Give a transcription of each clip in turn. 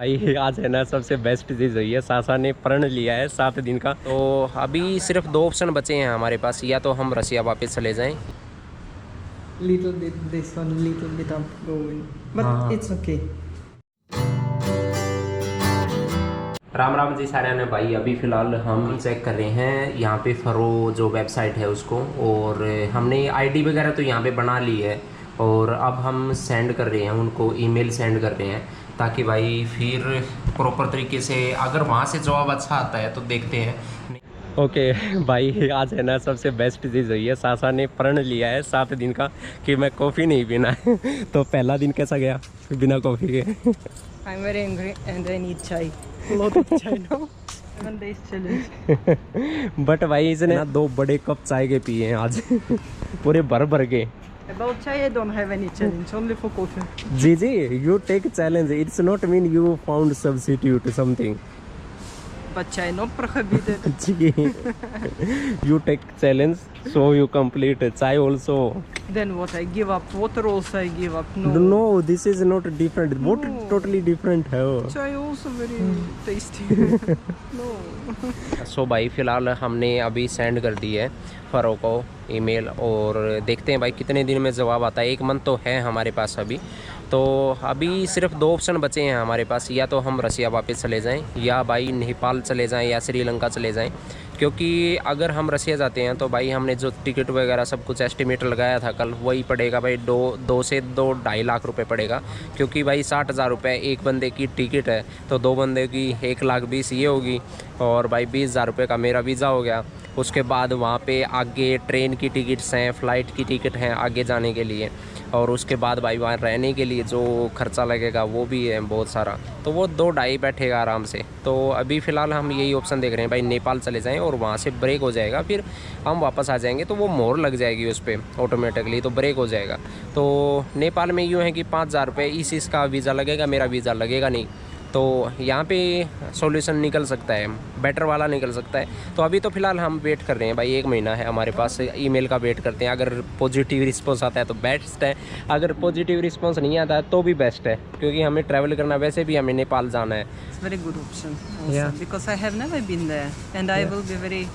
भाई आज है ना सबसे बेस्ट चीज़ हुई है, सासा ने प्रण लिया है 7 दिन का। तो अभी सिर्फ 2 ऑप्शन बचे हैं हमारे पास, या तो हम रसिया वापस चले जाएं। Little bit this one, little bit up going, but it's okay. Ram Ram ji सारे ने भाई, अभी फ़िलहाल हम चेक कर रहे हैं यहाँ पे फरो जो वेबसाइट है उसको, और हमने आईडी वगैरह तो यहाँ पे बना ली है, और अब हम सेंड कर रहे हैं उनको, ईमेल सेंड कर रहे हैं ताकि भाई फिर प्रॉपर तरीके से अगर वहाँ से जवाब अच्छा आता है तो देखते हैं। ओके भाई आज है ना सबसे बेस्ट चीज़ हुई है, सासा ने प्रण लिया है 7 दिन का कि मैं कॉफ़ी नहीं पीना है। तो पहला दिन कैसा गया बिना कॉफ़ी के? I'm very angry and I need chai. A lot of chai now. 7 days challenge. But भाई इसने ना 2 बड़े कप चाय के पिए हैं आज पूरे भर भर के। About chai, I don't have any challenge, only for coffee. Ji ji, you take challenge. It's not mean you found substitute something. But chai not prohibited. Ji, you take challenge, so you complete chai also. Then what? I give up. Water also I give up. No. No, this is not different. What No. totally different है वो। Chai also very tasty. No. सो भाई फ़िलहाल हमने अभी send कर दी है furrow को email, और देखते हैं भाई कितने दिन में जवाब आता है। 1 मंथ तो है हमारे पास अभी, तो अभी सिर्फ 2 ऑप्शन बचे हैं हमारे पास, या तो हम रसिया वापस चले जाएं, या भाई नेपाल चले जाएं, या श्रीलंका चले जाएं। क्योंकि अगर हम रसिया जाते हैं तो भाई हमने जो टिकट वगैरह सब कुछ एस्टिमेट लगाया था कल, वही पड़ेगा भाई 2 से 2.5 लाख रुपए पड़ेगा। क्योंकि भाई 60,000 रुपये एक बंदे की टिकट है, तो 2 बंदे की 1,20,000 ये होगी, और भाई 20,000 रुपये का मेरा वीज़ा हो गया। उसके बाद वहाँ पे आगे ट्रेन की टिकट्स हैं, फ़्लाइट की टिकट हैं आगे जाने के लिए, और उसके बाद भाई वहाँ रहने के लिए जो खर्चा लगेगा वो भी है बहुत सारा, तो वो 2-2.5 बैठेगा आराम से। तो अभी फ़िलहाल हम यही ऑप्शन देख रहे हैं भाई, नेपाल चले जाएं और वहाँ से ब्रेक हो जाएगा, फिर हम वापस आ जाएंगे तो वो मोहर लग जाएगी उस पर ऑटोमेटिकली, तो ब्रेक हो जाएगा। तो नेपाल में यूँ है कि 5,000 रुपये इस का वीज़ा लगेगा, मेरा वीज़ा लगेगा नहीं, तो यहाँ पे सॉल्यूशन निकल सकता है, बेटर वाला निकल सकता है। तो अभी तो फ़िलहाल हम वेट कर रहे हैं भाई, 1 महीना है हमारे पास, ईमेल का वेट करते हैं। अगर पॉजिटिव रिस्पांस आता है तो बेस्ट है, अगर पॉजिटिव रिस्पांस नहीं आता है तो भी बेस्ट है, क्योंकि हमें ट्रैवल करना, वैसे भी हमें नेपाल जाना है। It's very good option also, Yeah. because I have never been there and I will be very,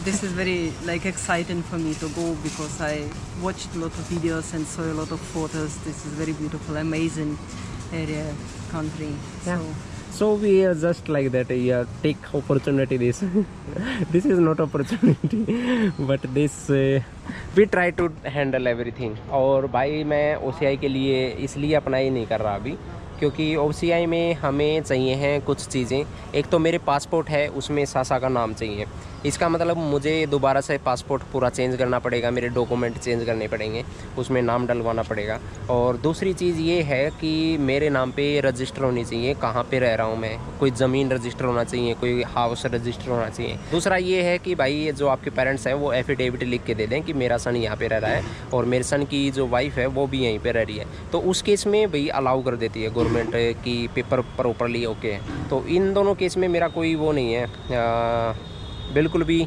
this is very like exciting for me to go, because I watched a lot of videos and saw a lot of photos. This is very beautiful, amazing area, country. Yeah. So So we are just like that, yeah, take opportunity this. This is not opportunity, but this we try to handle everything. और भाई मैं OCI के लिए इसलिए apply नहीं कर रहा अभी, क्योंकि OCI में हमें चाहिए हैं कुछ चीज़ें। एक तो मेरे पासपोर्ट है, उसमें सासा का नाम चाहिए, इसका मतलब मुझे दोबारा से पासपोर्ट पूरा चेंज करना पड़ेगा, मेरे डॉक्यूमेंट चेंज करने पड़ेंगे, उसमें नाम डलवाना पड़ेगा। और दूसरी चीज़ ये है कि मेरे नाम पे रजिस्टर होनी चाहिए कहाँ पे रह रहा हूँ मैं, कोई ज़मीन रजिस्टर होना चाहिए, कोई हाउस रजिस्टर होना चाहिए। दूसरा ये है कि भाई जो आपके पेरेंट्स हैं वो एफिडेविट लिख के दे दें कि मेरा सन यहाँ पे रह रहा है, और मेरे सन की जो वाइफ है वो भी यहीं पे रह रही है, तो उस केस में भाई अलाउ कर देती है गवर्नमेंट की पेपर प्रॉपरली ओके है। तो इन दोनों केस में मेरा कोई वो नहीं है, बिल्कुल भी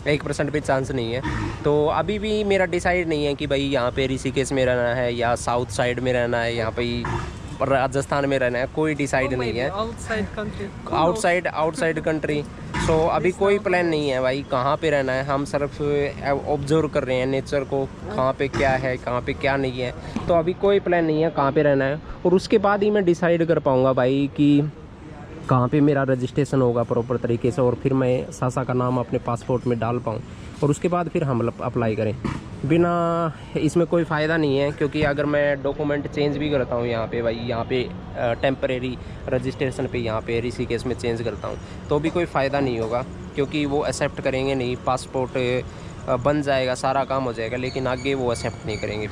1% भी चांस नहीं है। तो अभी भी मेरा डिसाइड नहीं है कि भाई यहाँ पे ऋषिकेश में रहना है या साउथ साइड में रहना है, यहाँ पे राजस्थान में रहना है, कोई डिसाइड नहीं है। outside country. आउटसाइड कंट्री, सो अभी कोई प्लान नहीं है भाई कहाँ पे रहना है। हम सिर्फ ऑब्जर्व कर रहे हैं नेचर को, कहाँ पे क्या है, कहाँ पे क्या नहीं है। तो अभी कोई प्लान नहीं है कहाँ पे रहना है, और उसके बाद ही मैं डिसाइड कर पाऊँगा भाई कि कहाँ पे मेरा रजिस्ट्रेशन होगा प्रॉपर तरीके से, और फिर मैं सासा का नाम अपने पासपोर्ट में डाल पाऊँ, और उसके बाद फिर हम अप्लाई करें। बिना इसमें कोई फ़ायदा नहीं है, क्योंकि अगर मैं डॉक्यूमेंट चेंज भी करता हूँ यहाँ पे भाई, यहाँ पे टेम्परेरी रजिस्ट्रेशन पे यहाँ पे ऋषिकेश में चेंज करता हूँ, तो भी कोई फ़ायदा नहीं होगा, क्योंकि वो एक्सेप्ट करेंगे नहीं। पासपोर्ट बन जाएगा, सारा काम हो जाएगा, लेकिन आगे वो एक्सेप्ट नहीं करेंगे,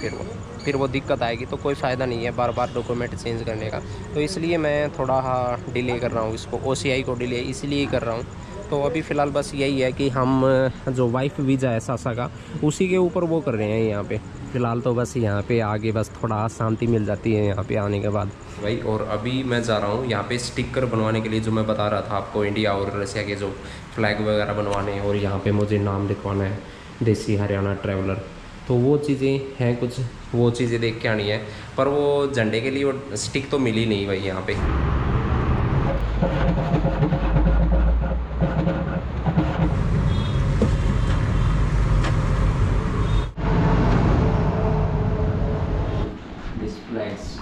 फिर वो दिक्कत आएगी। तो कोई फ़ायदा नहीं है बार बार डॉक्यूमेंट चेंज करने का, तो इसलिए मैं थोड़ा डिले कर रहा हूँ इसको, OCI को डिले इसलिए कर रहा हूँ। तो अभी फ़िलहाल बस यही है कि हम जो वाइफ वीज़ा है सासा का, उसी के ऊपर वो कर रहे हैं यहाँ पे फ़िलहाल। तो बस यहाँ पे आगे बस थोड़ा शांति मिल जाती है यहाँ पे आने के बाद भाई। और अभी मैं जा रहा हूँ यहाँ पे स्टिकर बनवाने के लिए, जो मैं बता रहा था आपको, इंडिया और रसिया के जो फ्लैग वगैरह बनवाने हैं, और यहाँ पे मुझे नाम लिखवाना है देसी हरियाणा ट्रैवलर। तो वो चीज़ें हैं कुछ, वो चीज़ें देख के आनी है, पर वो झंडे के लिए वो स्टिक तो मिली नहीं भाई यहाँ पे। These flags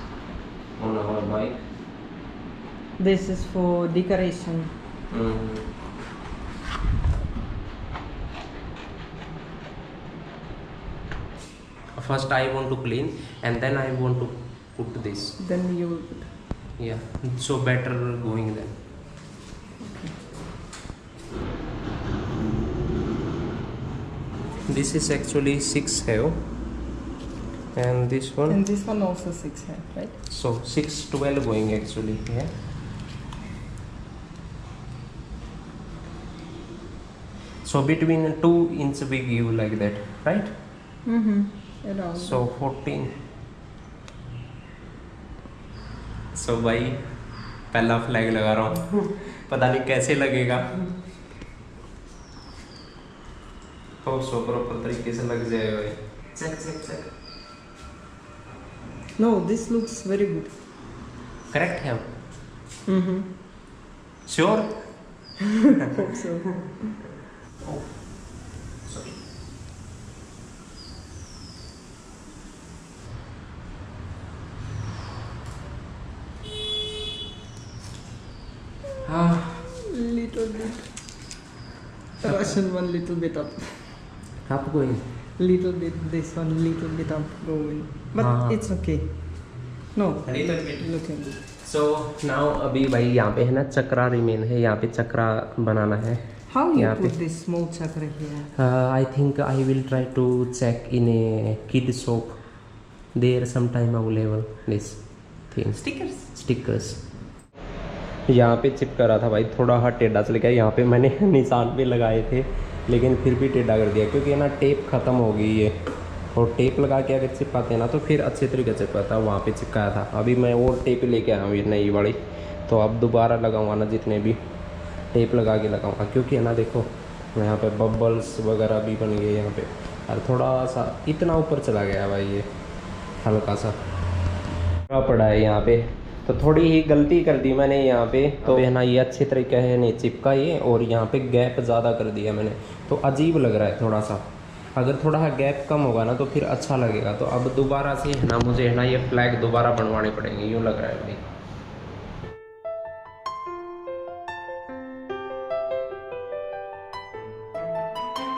on our bike. This is for decoration. First I want to clean and then I want to put this. Then you. Yeah, so better going then. This is actually 6 have and this one. And this one also 6 hai, right? So 6 12 going actually. Yeah. So between 2 inch we give like that, right? Around. So 14. So भाई पहला flag लगा रहा हूँ पता नहीं कैसे लगेगा। तो सो प्रॉपर तरीके से लग जाएगा भाई। Check check check. No, this looks very good. Correct है? Sure? Hope so. Sorry. Little bit. Russian one little bit up. Up going. Little bit this one, little bit up going. But it's okay. No. Little bit. Looking good. So now अभी भाई यहाँ पे है ना चक्रा remain है, यहाँ पे चक्रा बनाना है। How you यहाँ put this small chakra here? I think I will try to check in a kid shop. There sometime available this thing. Stickers. यहाँ पे चिपका रहा था भाई, थोड़ा हाँ टेढ़ा चल गया। यहाँ पे मैंने निशान पे लगाए थे लेकिन फिर भी टेढ़ा कर दिया क्योंकि ना टेप ख़त्म हो गई है और टेप लगा के अगर चिपकाते हैं ना तो फिर अच्छे तरीके से चिपकाता है। वहाँ पे चिपकाया था, अभी मैं और टेप लेके आया हूँ ये नई वाली, तो अब दोबारा लगाऊंगा ना जितने भी टेप लगा के लगाऊंगा क्योंकि है ना देखो यहाँ पे बबल्स वगैरह भी बन गए यहाँ पे और थोड़ा सा इतना ऊपर चला गया भाई ये हल्का सा पड़ा है यहाँ पे, तो थोड़ी ही गलती कर दी मैंने यहाँ पे। तो है ना ये अच्छे तरीके से नहीं चिपका ये और यहाँ पे गैप ज़्यादा कर दिया मैंने, तो अजीब लग रहा है थोड़ा सा। अगर थोड़ा सा गैप कम होगा ना तो फिर अच्छा लगेगा। तो अब दोबारा से है ना मुझे है ना ये फ्लैग दोबारा बनवाने पड़ेंगे, यूँ लग रहा है भाई।